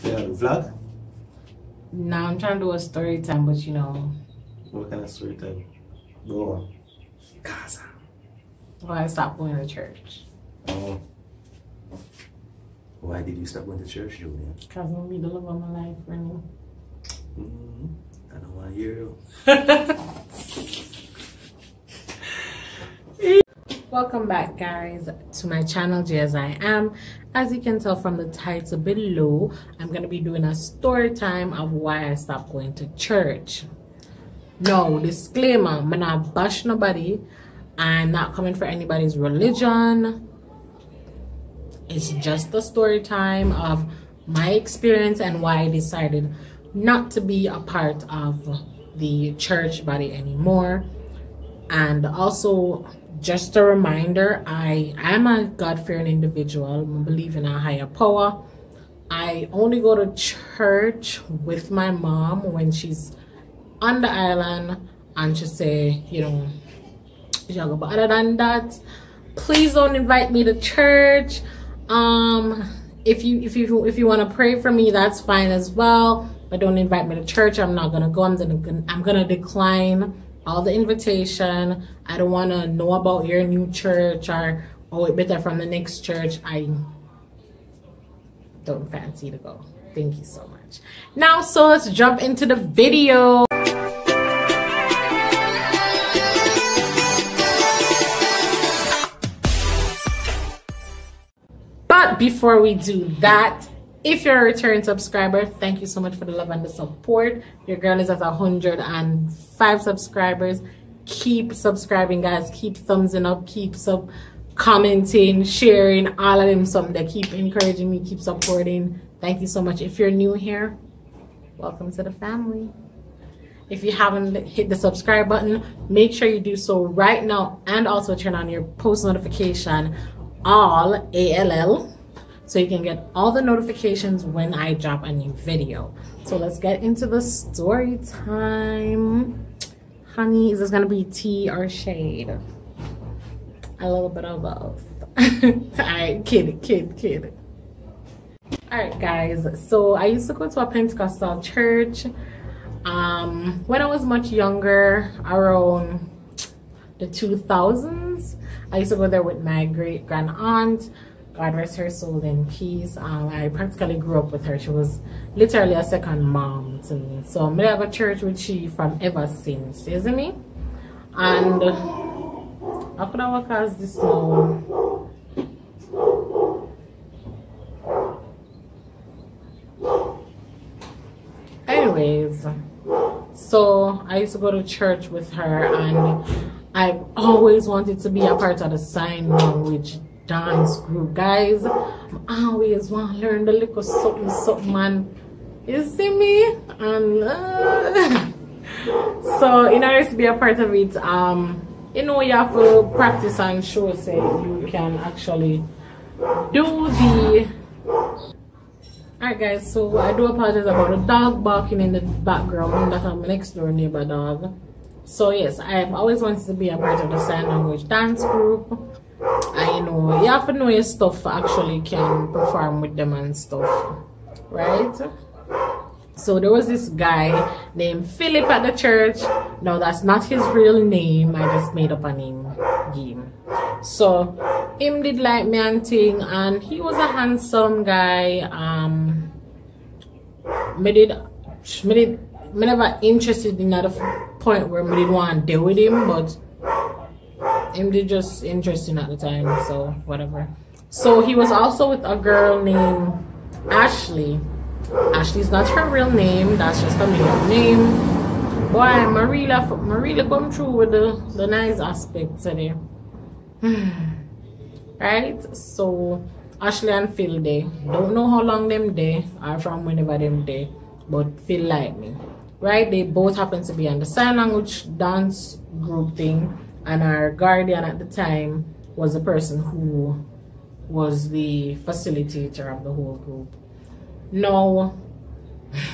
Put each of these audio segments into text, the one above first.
Yeah, the vlog? Now I'm trying to do a story time, but you know. What kind of story time? Go on. Gaza. Why I stopped going to church. Oh. Why did you stop going to church, Julian? Because I'm the love of my life, Renie. I don't want to hear you. Welcome back, guys, to my channel, J as I am. As you can tell from the title below, I'm going to be doing a story time of why I stopped going to church. No, disclaimer, I'm not bash nobody. I'm not coming for anybody's religion. It's just a story time of my experience and why I decided not to be a part of the church body anymore. And also, just a reminder, I am a God-fearing individual. I believe in a higher power. I only go to church with my mom when she's on the island and she say, you know, but other than that, please don't invite me to church. If you want to pray for me, that's fine as well, but don't invite me to church. I'm not gonna go. I'm gonna decline all the invitation. I don't want to know about your new church or it better from the next church. I don't fancy to go. Thank you so much. Now, so let's jump into the video. But before we do that, if you're a return subscriber, thank you so much for the love and the support. Your girl is at 105 subscribers. Keep subscribing, guys. Keep thumbsing up. Keep commenting, sharing, all of them. Something that keep encouraging me, keep supporting. Thank you so much. If you're new here, welcome to the family. If you haven't hit the subscribe button, make sure you do so right now, and also turn on your post notification, all ALL, so you can get all the notifications when I drop a new video. So let's get into the story time. Honey, is this gonna be tea or shade? A little bit of both. Alright, kid. Alright, guys, so I used to go to a Pentecostal church when I was much younger, around the 2000s. I used to go there with my great grand aunt. God rest her soul in peace. I practically grew up with her. She was literally a second mom to me. So I go to church with she from ever since, you see me? And how could I work as this now? Anyways, so I used to go to church with her, and I've always wanted to be a part of the sign language dance group, guys. I always want to learn the little something, man. You see me? And so in order to be a part of it, you know, you have to practice and show say you can actually do the. Alright, guys, so I do apologize about the dog barking in the background. That's my next door neighbor dog. So yes, I've always wanted to be a part of the sign language dance group. I know you have to know your stuff actually can perform with them and stuff, right? So there was this guy named Philip at the church. No, that's not his real name. I just made up a name game. So him did like me and thing, and he was a handsome guy. Me never interested in at a point where me didn't want to deal with him, but him did just interesting at the time, so whatever. So he was also with a girl named Ashley. Ashley's not her real name, that's just a middle name. Boy, I really come through with the nice aspects today. Right? So Ashley and Phil, they don't know how long them they are from whenever them they, but Phil like me. Right? They both happen to be on the sign language dance group thing, and our guardian at the time was the person who was the facilitator of the whole group. Now,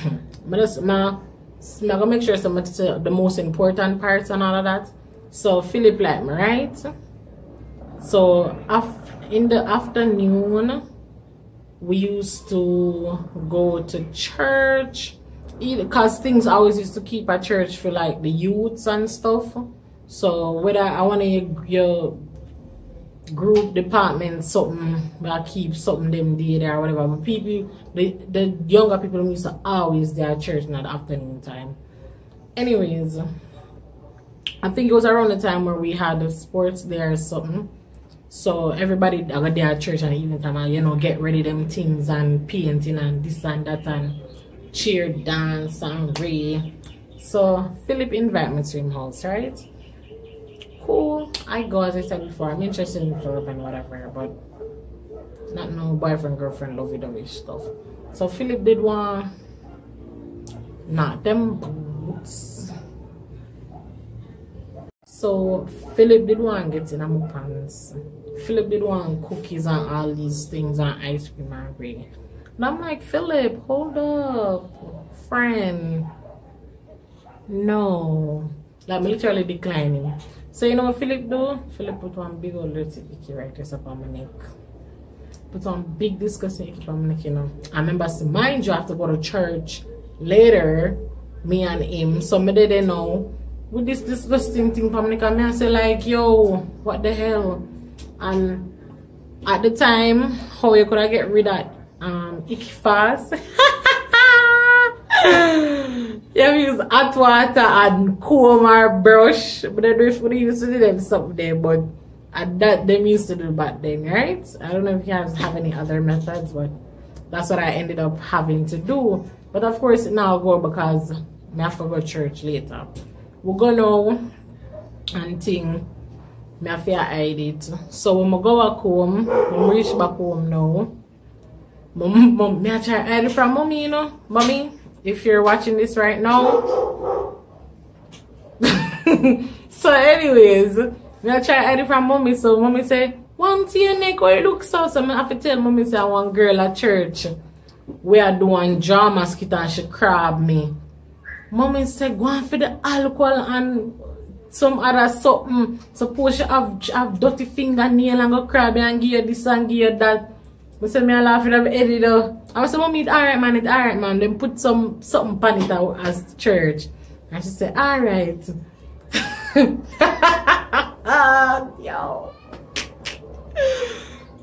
I'm gonna make sure some of the most important parts and all of that. So Philip liked me, right? So in the afternoon, we used to go to church, because things always used to keep at church for like the youths and stuff. So whether I want your group department something, I keep something them there or whatever. But people, the younger people used to always there at church in the afternoon time. Anyways, I think it was around the time where we had the sports there or something. So everybody got there at church and even time, you know, get ready them things and painting and this and that and cheer, dance and ray. So Philip invited me to his house, right? Cool. I go, as I said before, I'm interested in Philip and whatever, but not no boyfriend, girlfriend, lovey-dovey stuff. So Philip did one, not them boots. So Philip did one get in my pants. Philip did want cookies and all these things and ice cream and ray. And I'm like, Philip, hold up, friend. No. Like, I'm literally declining. So, you know what Philip do? Philip put one big old dirty icky right there up on my neck. Put one big disgusting icky on my neck, you know. I remember, mind you, I have to go to church later, me and him. So, me didn't know. With this disgusting thing from me, I say like, yo, what the hell? And at the time, how you could I get rid of icky fast? Yeah, we use hot water and comb or brush. But I don't know if we used to do them something there, but that them used to do back then, right? I don't know if you guys have any other methods, but that's what I ended up having to do. But of course, now I'll go because I have to go to church later. We're gonna and thing. I have to hide it. So when I go back home, when I reach back home now, Mom, I try to hide it from mommy, you know. Mommy, if you're watching this right now. So anyways, I try to hide it from mommy. So mommy say, "One to your neck where it looks so." So I have to tell mommy say one girl at church we are doing drama skit and she crab me. Mommy said, go on for the alcohol and some other something. Suppose she have dirty fingernail and go crab and give you this and give you that. But say me I laugh at the edit though. I was say, mommy, it's alright man, it's alright man. Then put something pan it out as church. And she said, alright. Yo.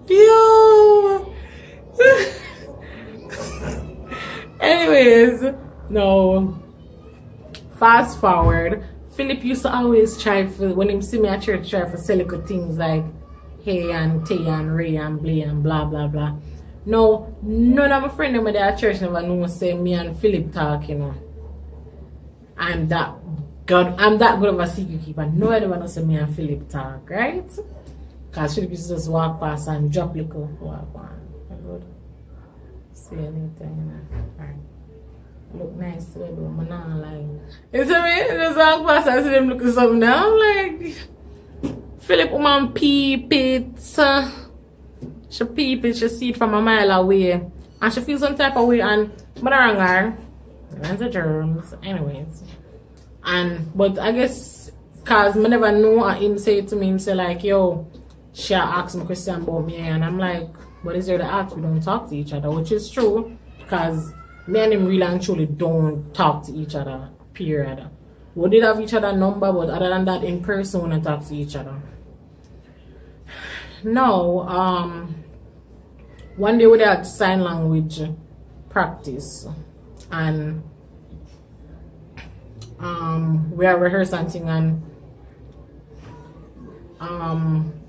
Yo. Anyways, no. Fast forward. Philip used to always try for, when he see me at church, try for sell good things like hey and tay and ray and blay and blah blah blah. No, none of my friends that at church never know say me and Philip talk, you know. I'm that good of a secret keeper. Nobody ever knows say me and Philip talk, right? Because Philip used to just walk past and drop little walk on. Good. See anything, you know. Alright. Look nice today, but I'm not lying. You see me? Just walk past and see them looking something now. I'm like, Philip, woman peep it. She peep it, she see it from a mile away. And she feels some type of way and but I rang her. That's the germs. Anyways. But I guess cause I never know him say to me, him say like, yo, she asked me a question about me and I'm like, what is there to ask? We don't talk to each other, which is true. Cause me and him really and truly don't talk to each other, period. We did have each other number, but other than that, in person, we don't talk to each other. No, one day we had sign language practice, and we are rehearsing something, and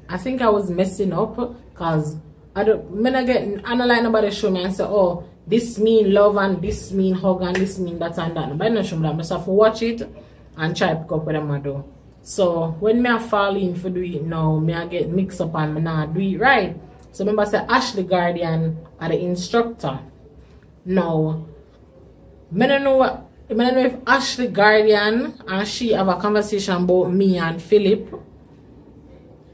I think I was messing up because I not like nobody show me and say, oh, this mean love and this mean hug and this mean that and that. Nobody not show me that. I just have to watch it and try to pick up what I do. So when me I fall in for do it now, me I get mixed up and me not do it right. So remember I say Ashley Guardian are the instructor. Now, I don't know if Ashley Guardian and she have a conversation about me and Philip.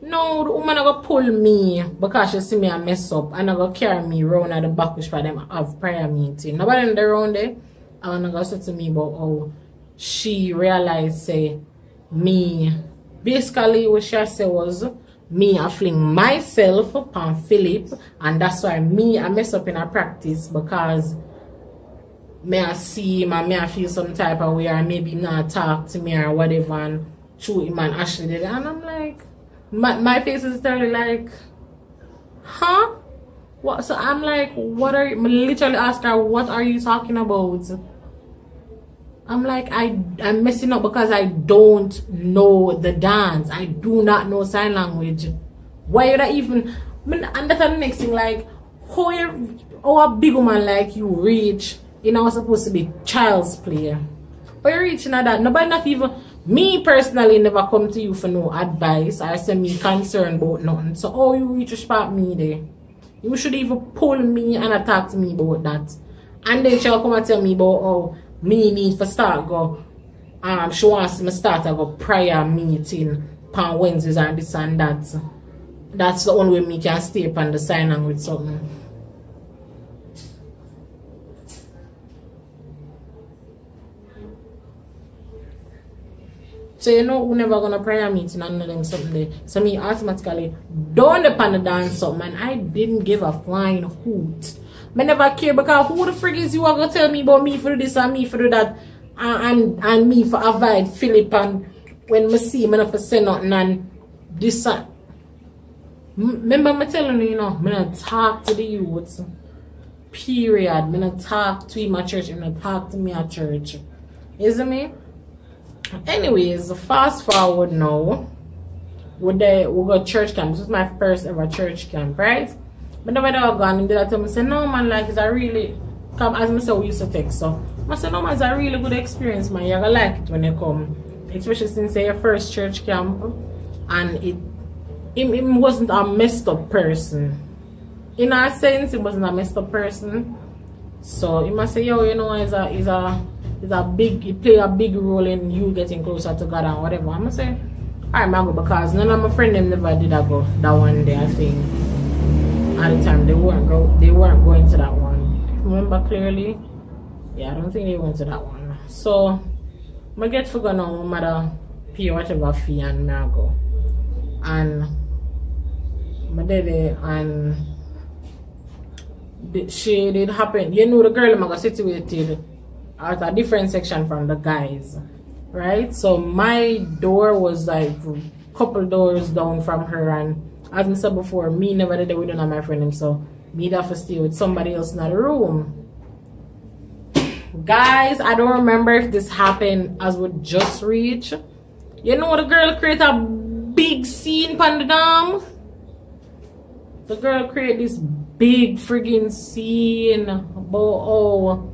No, the woman are gonna pull me because she see me a mess up and gonna carry me around at the back which for them have prayer meeting. Nobody in the round there and gonna say to me about how she realized say me basically what she said was me I fling myself upon Philip, and that's why me I mess up in a practice, because may I see him and may I feel some type of way, or maybe not talk to me or whatever, and shoot him and Ashley did it. And I'm like, my face is totally like, huh? What? So I'm like, what are you? I literally asked her, what are you talking about? I'm like, I'm messing up because I don't know the dance. I do not know sign language. Why would I even? And that's the next thing, like, how a big woman like you reach, you know, supposed to be child's play. But you're reaching at that. Nobody, not even me personally, never come to you for no advice or say me concerned about nothing. So how you reach a spot me there? You should even pull me and attack to me about that. And then she'll come and tell me about, oh, me need for start go. She wants me start to go prayer meeting on Wednesdays and this and that. That's the only way me can stay up on the sign language something. So you know we never gonna prayer meeting and nothing something there. So me automatically don't depend on the dance something, and I didn't give a flying hoot. I never care, because who the frig is you are gonna tell me about me for this and me for that, and me for avoid Philip, and when me see me not for say nothing and this and remember me telling you, you know, me not talk to the youths. Period. Me not talk to him at church, me not talk to me at church. You see me? Anyways, fast forward now. We go church camp. This was my first ever church camp, right? But nobody ever gone and did that to me. Say, no man, like, it's a really, come as I said, we used to text. So I said, no man, it's a really good experience, man. You're gonna like it when you come. Especially since it's your first church camp. And it wasn't a messed up person. In a sense, it wasn't a messed up person. So he must say, yo, you know, it play a big role in you getting closer to God and whatever. I'm gonna say, alright, I go, because none of my friends never did that go that one day. I think at the time they weren't going to that one. Remember clearly? Yeah, I don't think they went to that one. So I get for go now, no matter pay whatever fee, and I go. And my daddy and she did happen. You know, the girl I got situated at a different section from the guys, right? So my door was like a couple doors down from her, and as I said before, me never did it with my friend, so me have to stay with somebody else in the room. Guys, I don't remember if this happened as we just reach. You know, the girl create a big scene on the dam. The girl create this big friggin' scene about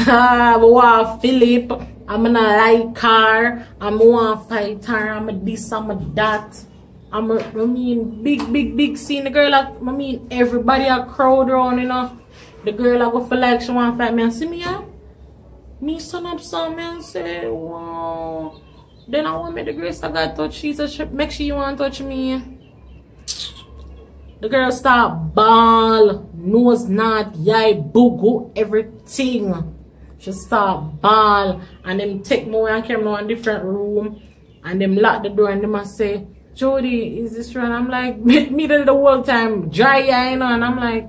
I want Philip, I'm gonna like her, I'm gonna fight her, I'm gonna this, I'm gonna that. I mean, big scene. The girl, like, I mean, everybody a crowd around, you know. The girl, I go feel like she want to fight me and see me, yeah. Me son up some and say, wow. Then I want me the grace of God touch Jesus, make sure you want to touch me. The girl start ball, nose not, yai, boo, everything. She start ball, and them take me and carry me in a different room, and them lock the door, and them must say, Jody, is this true? And I'm like, me the whole time, dry eye, you know, and I'm like,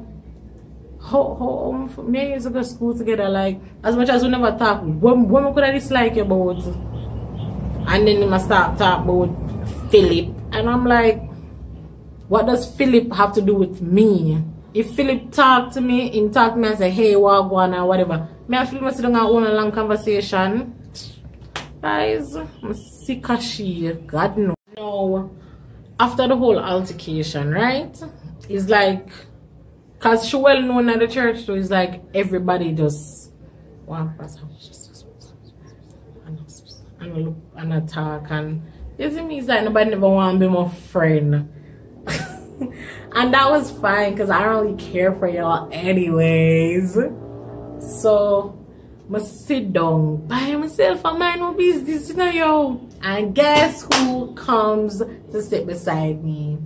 how me and you go to school together, like, as much as we never talk, what could I dislike you about? And then they must start talking about Philip, and I'm like, what does Philip have to do with me? If Philip talk to me, and say, hey, what going or whatever, me and Philip must sit down and own a long conversation. Guys, I'm sick of shit. God knows. Now, after the whole altercation, right? It's like, because she well known at the church, so it's like everybody just one person and look and attack, and you see me, it's like nobody never want to be my friend. And that was fine, because I don't really care for y'all anyways. So I sit down by myself and mind my business, you know, yo. And guess who comes to sit beside me?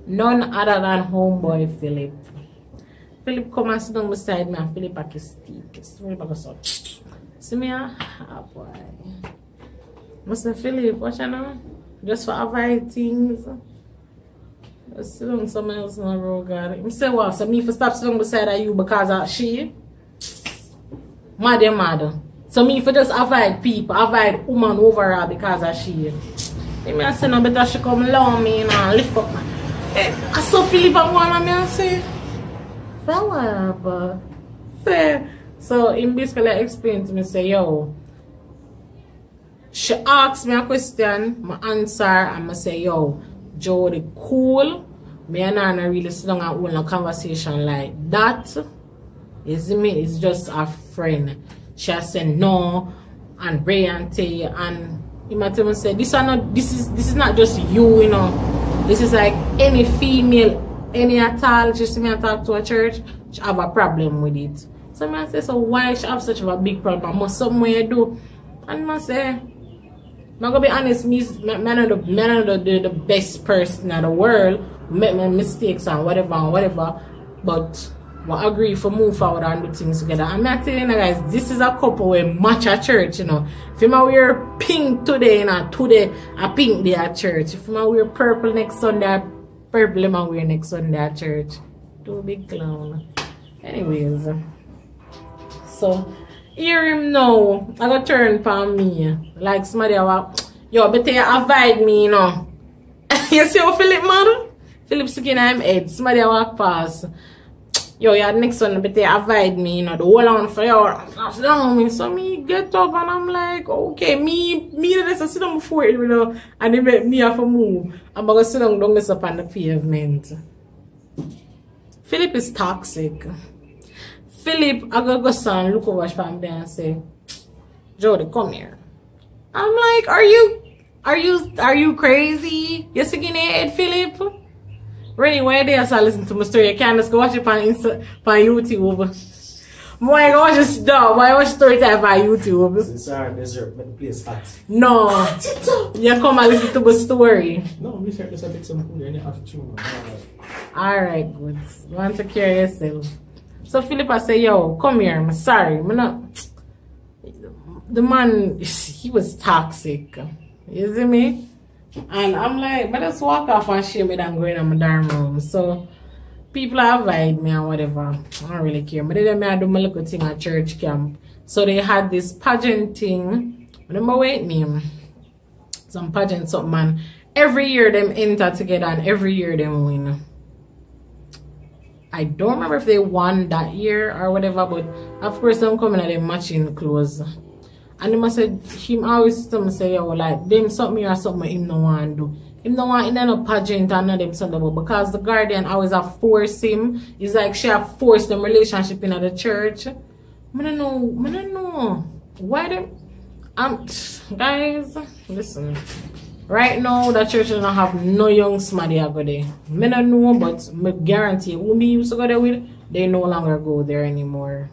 None other than homeboy Philip. Philip come and sit down beside me, and Philip at his stick. Philip goes so, see me, ah boy. I say, Philip, what you know? Just for avoid things. sit down someone else in the road, God. I say what? So me for stop sitting beside of you because of she? Mother. So me for just avoid people, avoid woman overall because of she. I say no better she come along me and lift up my I saw Philip and one of me and say, but say so him basically explained to me, say, yo, she asked me a question, my answer, and I say, yo, Jody, cool. Me and Nana really sit down and hold a conversation like that. You see me? It's just a friend. She said no, and Ray and Tay, and he might even say, this is not just you, you know. This is like any female, any at all. She see me talk to a church, she have a problem with it. So I say, so why she have such a big problem? Must somewhere do? And I say, I'm gonna be honest, I'm not the best person in the world. Make my mistakes and whatever, but we agree for move forward and do things together. I'm not telling you guys, this is a couple where match at church, you know. If you wear pink today, you know, today a pink day at church. If you wear purple next Sunday, purple you wear next Sunday at church. Too big clown. Anyways, so hear him now. I got turn for me. Like somebody yo, better you avoid me, you know. You see how Philip man? Philip skin I'm head. Somebody walk past. Yo, yeah, next one, but they avoid me, you know, the whole on for you. So me get up and I'm like, okay, me let's sit down before it, you know, and they make me have to move. I'm gonna sit down this up on the pavement. Philip is toxic. Philip, I gotta go son, look over from there and say, Jody, come here. I'm like, are you crazy? You're sick in your head, Philip? Renie, why they also listen to my story? You can't just go watch it on YouTube. Boy, I watch this dog. Why watch story time on YouTube? Sorry, desert, but the place hot. No. You come and listen to my story. No, we start to take some food and you have to. Alright, good. You want to care yourself. So Philip, I say, yo, come here. I'm sorry. I'm not. The man, he was toxic. You see me? And I'm like, but just walk off and shame me than going in my darn room. So people avoid me and whatever. I don't really care. But then I do my little thing at church camp. So they had this pageant thing. Remember what name? Some pageant something, man. Every year them enter together and every year them win. I don't remember if they won that year or whatever, but of course them coming at them matching clothes. And him said, him always tell me say, yo, like, them something or something him no want to do. Him no want in no pageant and none them something, because the guardian always have forced him. It's like she have forced them relationship in the church. I don't know. Why them? Guys, listen. Right now, the church don't have no young somebody go there. I don't know, but I guarantee who me used to go there with, they no longer go there anymore.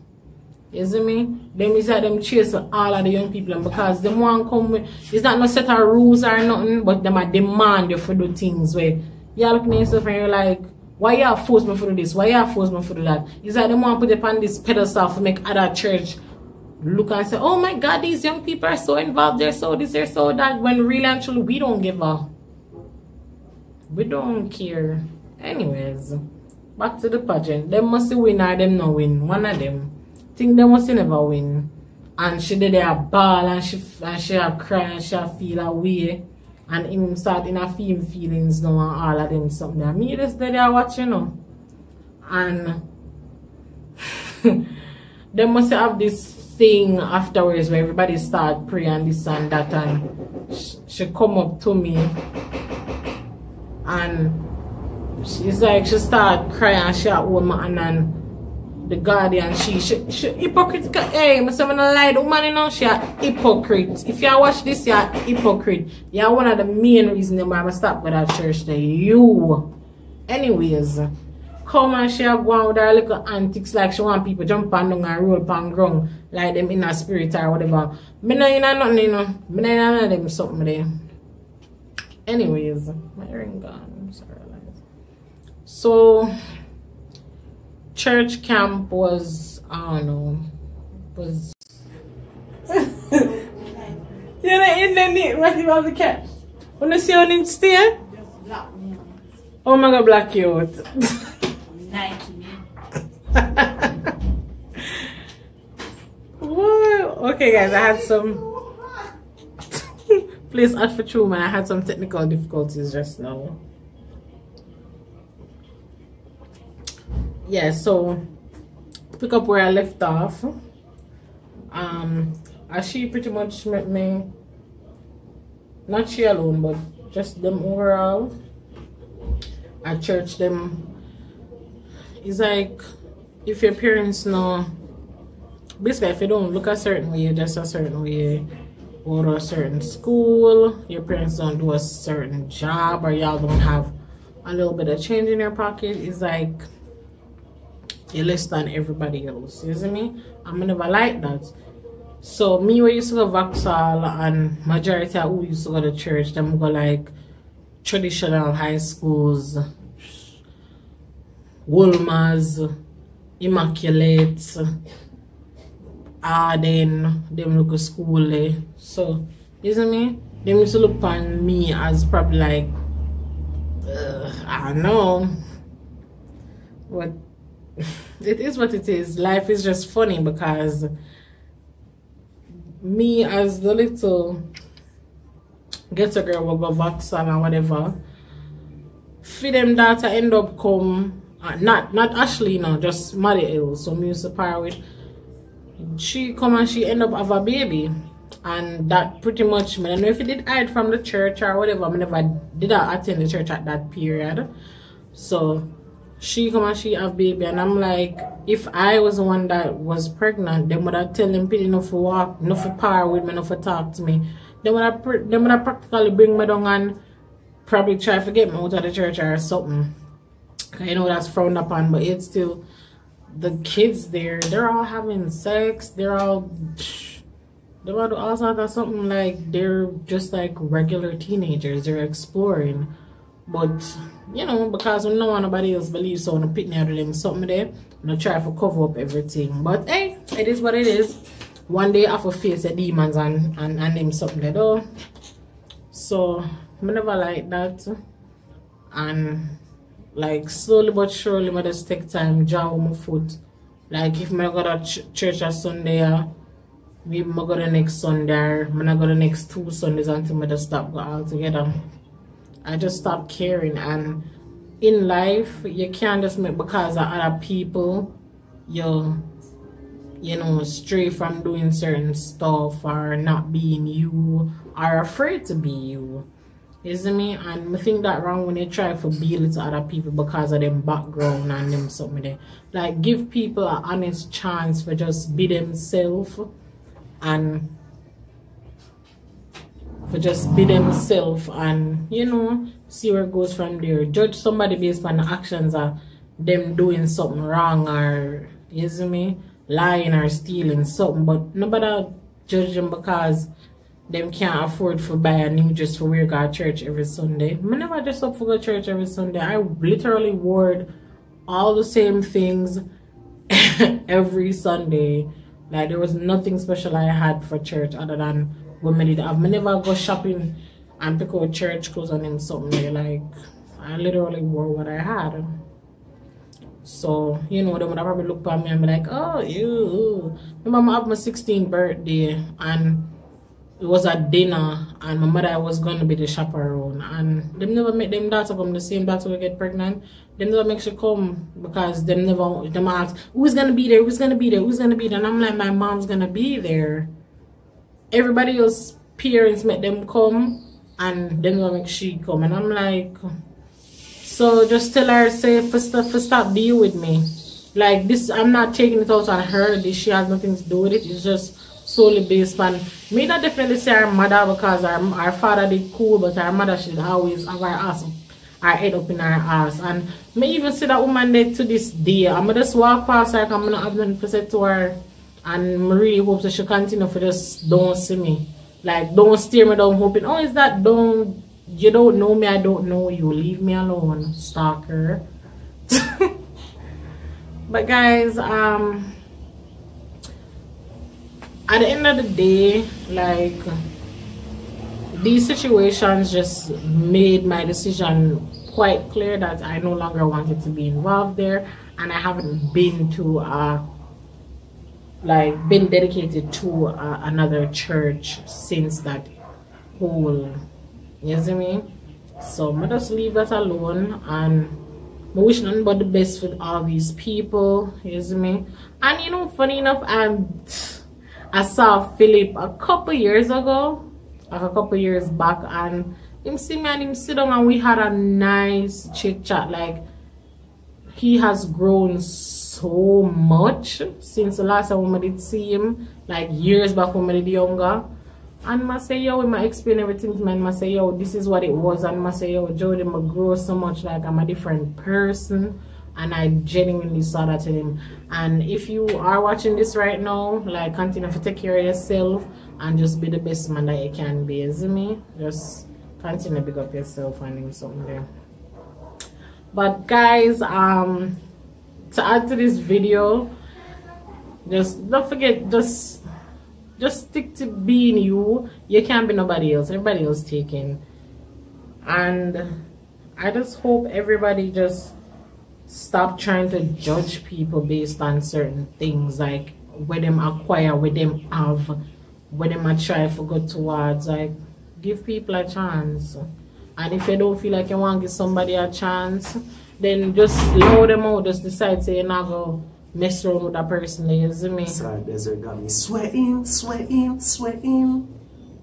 You see me? Them is that them chase all of the young people because them want come with, it's not no set of rules or nothing, but them a demand you for do things where you look at yourself and you're like, why you have forced me for do this? Why you have forced me for do that? It's like them want to put it on this pedestal to make other church look and say, oh my God, these young people are so involved, they're so this, they're so that, when really and truly we don't give a, we don't care. Anyways, back to the pageant. Them must win or them no win. One of them. Think they must never win. And she did a ball and she have cry and she have feel a way. And him start in a feelings now and all of them something. And me just there watching, you know. And they must have this thing afterwards where everybody start praying and this and that, and she come up to me and she's like, she start crying and she hold my hand, and the guardian, she hypocrite. Hey, I say I don't lie to woman, you know, she a hypocrite. If you watch this, you a hypocrite. You are one of the main reasons why I stop with that church there. You. Anyways, come and she a go on with her little antics like she want people jump on down and roll pan ground like them in a spirit or whatever. Me no in nothing, you know. Me no in none of them something there. Anyways, my ring gone. I'm sorry. So church camp was, I don't know, was you know, in the net, what about the cat? Wanna see on Insta? Oh my god, black youth. Nike. Whoa. Okay, guys, I had some. Please add for true, man. I had some technical difficulties just now. Yeah, so pick up where I left off. As she pretty much met me, not she alone, but just them overall at church. Them, it's like if your parents know, basically if you don't look a certain way, just a certain way, go to a certain school, your parents don't do a certain job, or y'all don't have a little bit of change in your pocket, it's like you're less than everybody else. You see me? I'm never like that. So me, we used to go Vauxhall, and majority of who used to go to church, them go like traditional high schools, Wolmers, Immaculate, Arden, them look at school there. So, you see me? They used to look upon me as probably like, I don't know. But it is what it is. Life is just funny because me as the little ghetto girl will go Vauxhall and whatever. For them daughter end up come, not Ashley now, just Maddie Hill. So me used to par with. She come and she end up have a baby. And that pretty much, I don't know if it did hide from the church or whatever. I never did attend the church at that period. So she come and she have baby, and I'm like, if I was the one that was pregnant, then would I tell them pity enough for walk, enough for par with me, enough for talk to me. Then would I practically bring me down and probably try to get me out of the church or something. I know that's frowned upon, but it's still the kids there. They're all having sex. They're all all sorts of something, like they're just like regular teenagers. They're exploring. But, you know, because we know nobody else believes, so I'm picking out of them something there. I'm try to cover up everything. But hey, it is what it is. One day I have to face the demons and them something there though. So I never like that. And like slowly but surely I just take time, jaw my foot. Like if I go to church on Sunday, maybe I go the next Sunday, or I go the next 2 Sundays until I just stop go all together. I just stopped caring. And in life, you can't just make because of other people you know, stray from doing certain stuff or not being you or afraid to be you. You see me? And I think that wrong when you try to be with other people because of them background and them something there. Like give people an honest chance for just be themselves and you know, see where it goes from there. Judge somebody based on the actions of them doing something wrong or, you see me, lying or stealing something, but nobody judge them because them can't afford to buy a new dress for wear go to church every Sunday. I never dress up for go to church every Sunday. I literally wore all the same things every Sunday. Like there was nothing special I had for church other than women did. I've never go shopping and pick out church clothes and them something. Like I literally wore what I had. So, you know, they would probably look at me and be like, oh, you. Remember I have my 16th birthday and it was a dinner and my mother was going to be the chaperone, and them never make them daughter come, the same daughter will get pregnant. Them never make she come because them ask, who's going to be there, who's going to be there, who's going to be there? And I'm like, my mom's going to be there. Everybody else parents make them come and them never make she come. And I'm like, so just tell her, say, for stop deal with me. Like this, I'm not taking it out on her. This, she has nothing to do with it. It's just solely based on me. Not definitely say her mother because our father did cool, but our mother should always have her head up in her ass. And me even see that woman there to this day. I'm just walk past her, I'm not have nothing to say to her. And I really hope that she continue for just don't see me. Like don't stare me down hoping, oh, is that you don't know me, I don't know you. Leave me alone, stalker. But guys, at the end of the day, like these situations just made my decision quite clear that I no longer wanted to be involved there, and I haven't been to been dedicated to another church since that whole, you see me? So I just leave that alone, and I wish nothing but the best with all these people, you see me? And you know, funny enough, I saw Philip a couple years ago, like a couple years back, and him see me and him sit down and we had a nice chit chat. Like, he has grown so much since the last time I did see him, like years back when I did younger. And I say, yo, I explain everything to me, and I say, yo, this is what it was, and I say, yo, Jody, I grow so much, like I'm a different person, and I genuinely saw that in him. And if you are watching this right now, like, continue to take care of yourself and just be the best man that you can be, you see me? Just continue to big up yourself and him something there. But guys, to add to this video, just don't forget, just stick to being you. You can't be nobody else. Everybody else taken. And I just hope everybody just stop trying to judge people based on certain things, like where them acquire, where them have, where them a try for go towards. Like, give people a chance. And if you don't feel like you want to give somebody a chance, then just allow them out. Just decide, say, you're not going to mess around with that person, you see me? Sorry, desert got me sweating, sweating, sweating.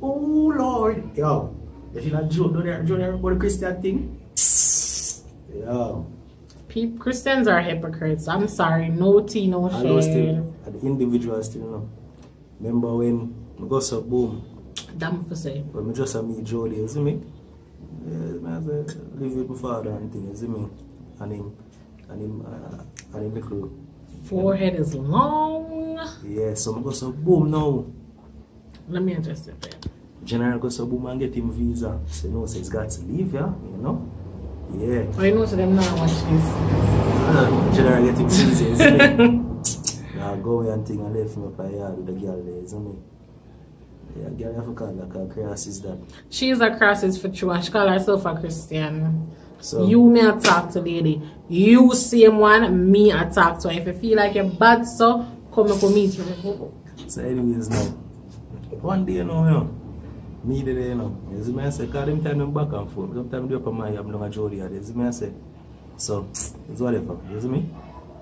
Oh Lord. Yo, if you not joke, don't you about the Christian thing? Yo. Christians are hypocrites. I'm sorry. No tea, no shade. At the individual still, you know. Remember when I go so boom? Damn for say. When I just meet Jody, you see me? Yeah, I live with my father and thing, you see me? And him little forehead is long. Yeah, so I go so boom now. Let me adjust it there. General go so boom and get him visa. So you know, so he's got to leave, yeah, you know? Yeah. I know to them now watch this. General get him visa, you see me? Now go away and thing and left me up a yard with the girl there, you see me? Yeah, girl have to call like a cross is that. She is a cross is for true, and she call herself a Christian. So you may talk to lady. You same one, me talk to her. If you feel like you're bad, so come meet me. So anyways now, one day you know, me there you know. You see me I say, cause them time I'm back and forth. Sometimes do up on my I'm not a Jody. You see me I say. So it's whatever. You see me?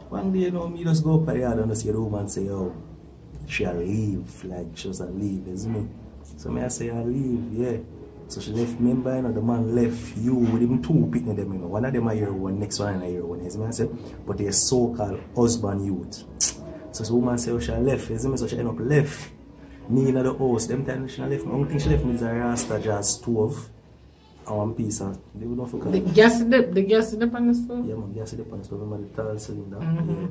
One day you know, me just go up a yard and just hear the woman say, oh, she'll leave, like she was a leave, you see me? So me I say I'll leave, yeah. So she left, remember, you know, the man left you with him two picking them, you know. One of them a year one, next one in a year one, you see me I say? But they're so-called husband youth. So the woman say, oh, she left, you see me? So she end up left. Me in the house, them time she left me. Only thing she left me is a Rasta jazz stove and one piece of, they would not forget. The gas dip on the stove? Yeah, man, gas dip on the stove, remember the tall cylinder? Yeah.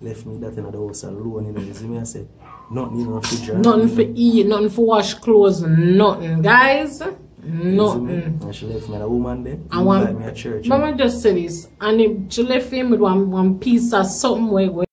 Left me that in the house alone, you know, you see me I say? Nothing in the refrigerator. Nothing for eat, nothing for wash clothes, nothing, guys. Nothing. And she left me and a woman there. And one, me at church. but I just say this, and she left him with one piece of something where